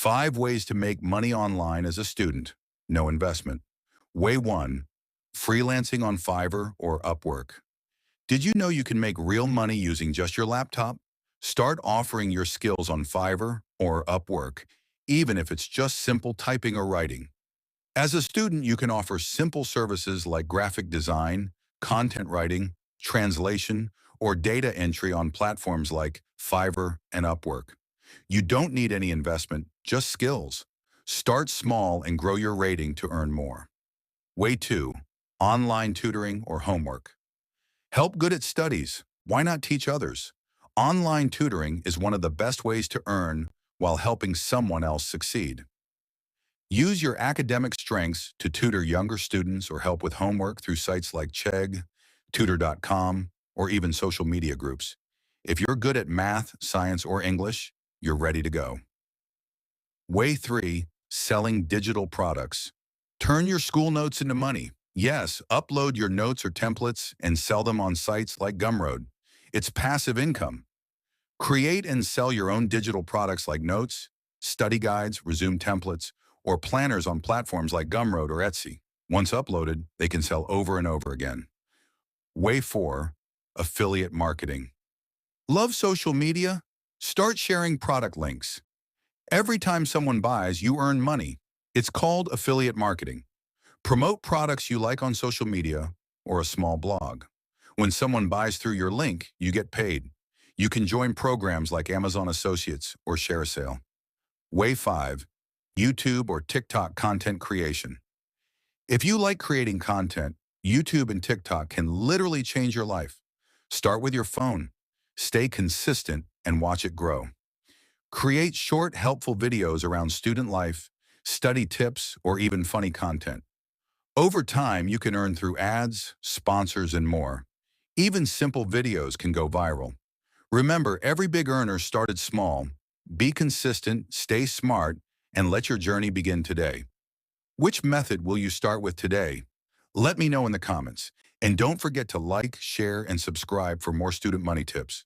5 ways to make money online as a student. No investment. Way 1. Freelancing on Fiverr or Upwork. Did you know you can make real money using just your laptop? Start offering your skills on Fiverr or Upwork, even if it's just simple typing or writing. As a student, you can offer simple services like graphic design, content writing, translation, or data entry on platforms like Fiverr and Upwork. You don't need any investment, just skills. Start small and grow your rating to earn more. Way 2. Online tutoring or homework. Help good at studies. Why not teach others? Online tutoring is one of the best ways to earn while helping someone else succeed. Use your academic strengths to tutor younger students or help with homework through sites like Chegg, tutor.com, or even social media groups. If you're good at math, science, or English, you're ready to go. Way 3. Selling digital products. Turn your school notes into money. Yes, upload your notes or templates and sell them on sites like Gumroad. It's passive income. Create and sell your own digital products like notes, study guides, resume templates, or planners on platforms like Gumroad or Etsy. Once uploaded, they can sell over and over again. Way 4. Affiliate marketing. Love social media? Start sharing product links. Every time someone buys, you earn money. It's called affiliate marketing. Promote products you like on social media or a small blog. When someone buys through your link, you get paid. You can join programs like Amazon Associates or share a sale. Way 5. YouTube or TikTok content creation. If you like creating content, YouTube and TikTok can literally change your life. Start with your phone. Stay consistent and watch it grow. Create short, helpful videos around student life, study tips, or even funny content. Over time, you can earn through ads, sponsors, and more. Even simple videos can go viral. Remember, every big earner started small. Be consistent, stay smart, and let your journey begin today. Which method will you start with today? Let me know in the comments. And don't forget to like, share, and subscribe for more student money tips.